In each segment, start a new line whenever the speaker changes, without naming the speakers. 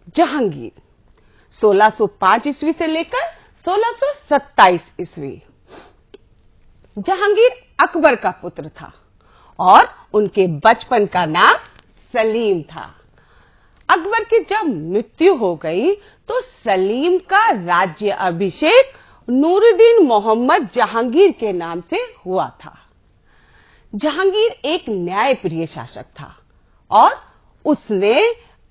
जहांगीर 1605 ईस्वी से लेकर 1627 ईस्वी। जहांगीर अकबर का पुत्र था और उनके बचपन का नाम सलीम था। अकबर की जब मृत्यु हो गई तो सलीम का राज्य अभिषेक नूरुद्दीन मोहम्मद जहांगीर के नाम से हुआ था। जहांगीर एक न्यायप्रिय शासक था और उसने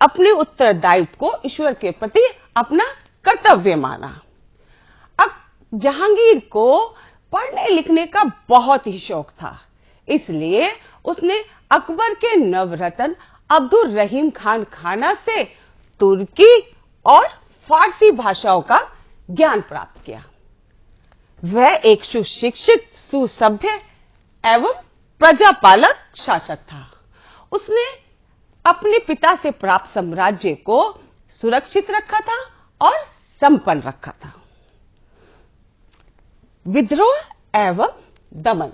अपने उत्तरदायित्व को ईश्वर के प्रति अपना कर्तव्य माना। अब जहांगीर को पढ़ने लिखने का बहुत ही शौक था, इसलिए उसने अकबर के नवरत्न अब्दुल रहीम खान खाना से तुर्की और फारसी भाषाओं का ज्ञान प्राप्त किया। वह एक सुशिक्षित, सुसभ्य एवं प्रजापालक शासक था। उसने अपने पिता से प्राप्त साम्राज्य को सुरक्षित रखा था और संपन्न रखा था। विद्रोह एवं दमन।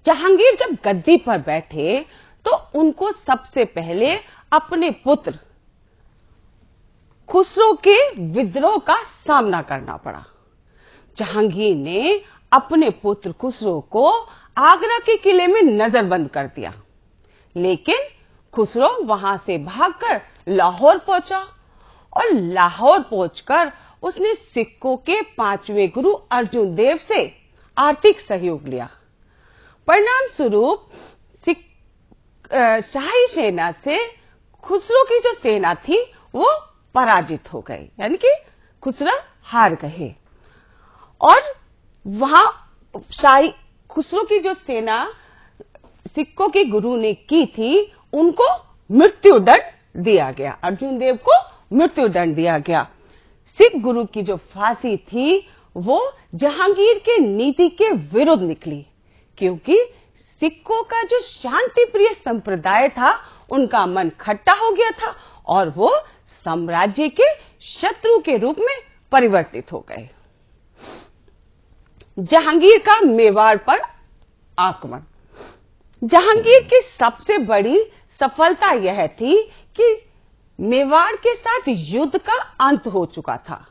जहांगीर जब गद्दी पर बैठे तो उनको सबसे पहले अपने पुत्र खुसरो के विद्रोह का सामना करना पड़ा। जहांगीर ने अपने पुत्र खुसरो को आगरा के किले में नजरबंद कर दिया, लेकिन खुसरो वहां से भागकर लाहौर पहुंचा और लाहौर पहुंचकर उसने सिखों के 5वें गुरु अर्जुन देव से आर्थिक सहयोग लिया। परिणाम स्वरूप शाही सेना से खुसरो की जो सेना थी वो पराजित हो गई, यानी कि खुसरो हार गए और वहां शाही खुसरो की जो सेना सिखों के गुरु ने की थी उनको मृत्युदंड दिया गया। अर्जुन देव को मृत्युदंड दिया गया। सिख गुरु की जो फांसी थी वो जहांगीर के नीति के विरुद्ध निकली, क्योंकि सिखों का जो शांति प्रिय संप्रदाय था उनका मन खट्टा हो गया था और वो साम्राज्य के शत्रु के रूप में परिवर्तित हो गए। जहांगीर का मेवाड़ पर आक्रमण। जहांगीर की सबसे बड़ी सफलता यह थी कि मेवाड़ के साथ युद्ध का अंत हो चुका था।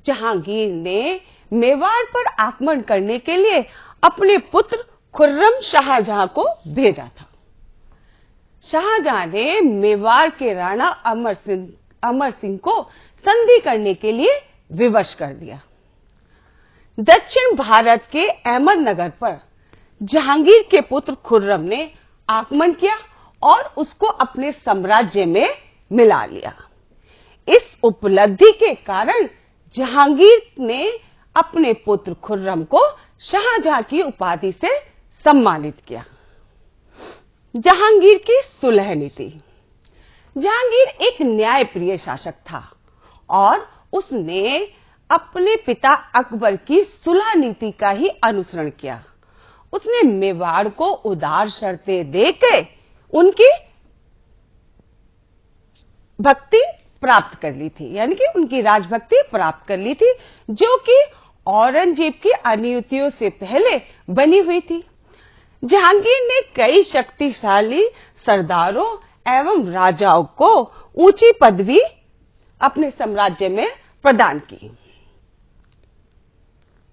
जहांगीर ने मेवाड़ पर आक्रमण करने के लिए अपने पुत्र खुर्रम शाहजहां को भेजा था। शाहजहां ने मेवाड़ के राणा अमर सिंह को संधि करने के लिए विवश कर दिया। दक्षिण भारत के अहमदनगर पर जहांगीर के पुत्र खुर्रम ने आक्रमण किया और उसको अपने साम्राज्य में मिला लिया। इस उपलब्धि के कारण जहांगीर ने अपने पुत्र खुर्रम को शाहजहां की उपाधि से सम्मानित किया। जहांगीर की सुलह नीति। जहांगीर एक न्यायप्रिय शासक था और उसने अपने पिता अकबर की सुलह नीति का ही अनुसरण किया। उसने मेवाड़ को उदार शर्तें देके उनकी भक्ति प्राप्त कर ली थी, यानी कि उनकी राजभक्ति प्राप्त कर ली थी, जो कि औरंगजेब की अनुमतियों से पहले बनी हुई थी। जहांगीर ने कई शक्तिशाली सरदारों एवं राजाओं को ऊंची पदवी अपने साम्राज्य में प्रदान की।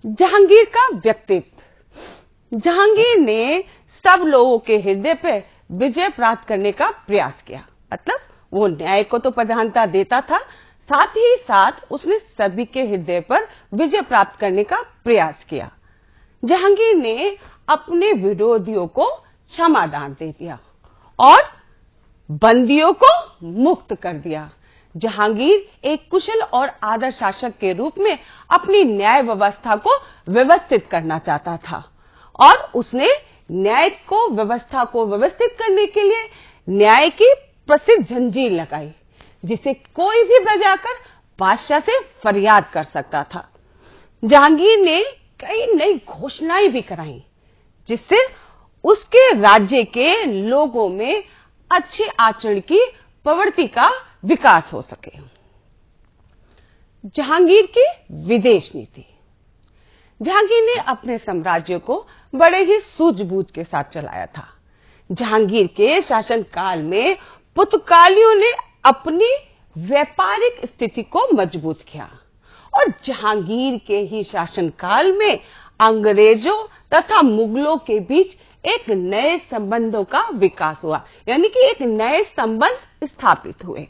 जहांगीर का व्यक्तित्व। जहांगीर ने सब लोगों के हृदय पर विजय प्राप्त करने का प्रयास किया, मतलब वो न्याय को तो प्रधानता देता था, साथ ही साथ उसने सभी के हृदय पर विजय प्राप्त करने का प्रयास किया। जहांगीर ने अपने विरोधियों को क्षमादान दे दिया और बंदियों को मुक्त कर दिया। जहांगीर एक कुशल और आदर्श शासक के रूप में अपनी न्याय व्यवस्था को व्यवस्थित करना चाहता था और उसने न्याय को व्यवस्था को व्यवस्थित करने के लिए न्याय की प्रसिद्ध जंजीर लगाई, जिसे कोई भी बजाकर बादशाह से फरियाद कर सकता था। जहांगीर ने कई नई घोषणाएं भी कराई, जिससे उसके राज्य के लोगों में अच्छे आचरण की प्रवृत्ति का विकास हो सके। जहांगीर की विदेश नीति। जहांगीर ने अपने साम्राज्य को बड़े ही सूझबूझ के साथ चलाया था। जहांगीर के शासन काल में पुर्तगालियों ने अपनी व्यापारिक स्थिति को मजबूत किया और जहांगीर के ही शासनकाल में अंग्रेजों तथा मुगलों के बीच एक नए संबंधों का विकास हुआ, यानी कि एक नए संबंध स्थापित हुए।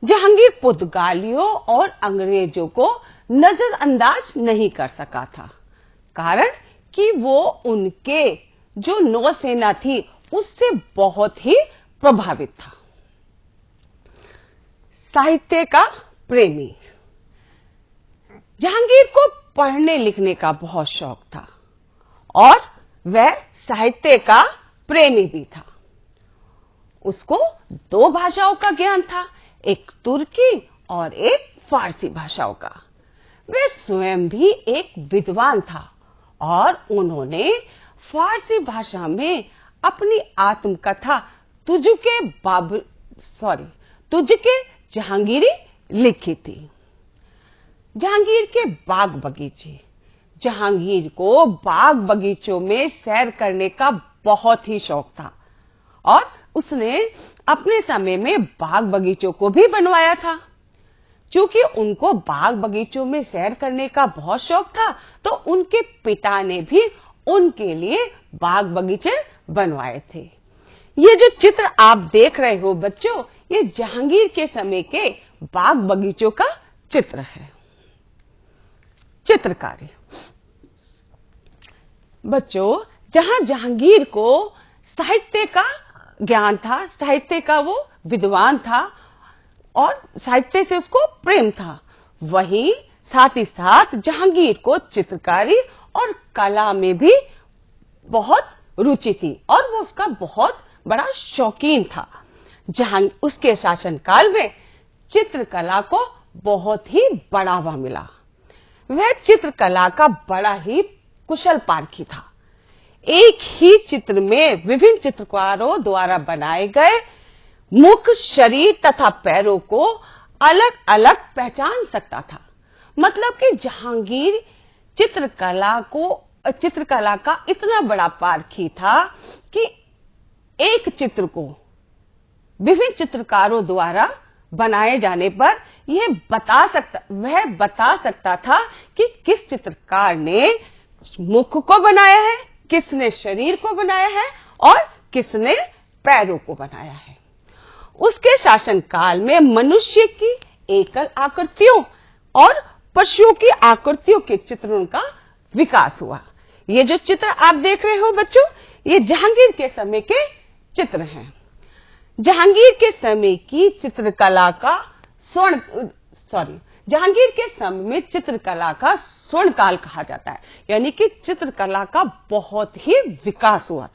जहांगीर पुर्तगालियों और अंग्रेजों को नजरअंदाज नहीं कर सका था, कारण कि वो उनके जो नौसेना थी उससे बहुत ही प्रभावित था। साहित्य का प्रेमी। जहांगीर को पढ़ने लिखने का बहुत शौक था और वह साहित्य का प्रेमी भी था। उसको 2 भाषाओं का ज्ञान था, एक तुर्की और एक फारसी भाषाओं का। वह स्वयं भी एक विद्वान था और उन्होंने फारसी भाषा में अपनी आत्मकथा तुझके जहांगीरी लिखी थी। जहांगीर के बाग बगीचे। जहांगीर को बाग बगीचों में सैर करने का बहुत ही शौक था और उसने अपने समय में बाग बगीचों को भी बनवाया था। क्योंकि उनको बाग बगीचों में सैर करने का बहुत शौक था, तो उनके पिता ने भी उनके लिए बाग बगीचे बनवाए थे। ये जो चित्र आप देख रहे हो बच्चों, ये जहांगीर के समय के बाग बगीचों का चित्र है। चित्रकारी। बच्चों, जहां जहांगीर को साहित्य का ज्ञान था, साहित्य का वो विद्वान था और साहित्य से उसको प्रेम था, वहीं साथ ही साथ जहांगीर को चित्रकारी और कला में भी बहुत रुचि थी और वो उसका बहुत बड़ा शौकीन था। जहां उसके शासनकाल में चित्रकला को बहुत ही बढ़ावा मिला। वह चित्रकला का बड़ा ही कुशल पारखी था। एक ही चित्र में विभिन्न चित्रकारों द्वारा बनाए गए मुख, शरीर तथा पैरों को अलग अलग पहचान सकता था। मतलब कि जहांगीर चित्रकला का इतना बड़ा पारखी था कि एक चित्र को विभिन्न चित्रकारों द्वारा बनाए जाने पर वह बता सकता था कि किस चित्रकार ने मुख को बनाया है, किसने शरीर को बनाया है और किसने पैरों को बनाया है। उसके शासनकाल में मनुष्य की एकल आकृतियों और पशुओं की आकृतियों के चित्रों का विकास हुआ। ये जो चित्र आप देख रहे हो बच्चों, ये जहांगीर के समय के चित्र हैं। जहांगीर के समय की चित्रकला का जहांगीर के समय में चित्रकला का स्वर्ण काल कहा जाता है, यानी कि चित्रकला का बहुत ही विकास हुआ।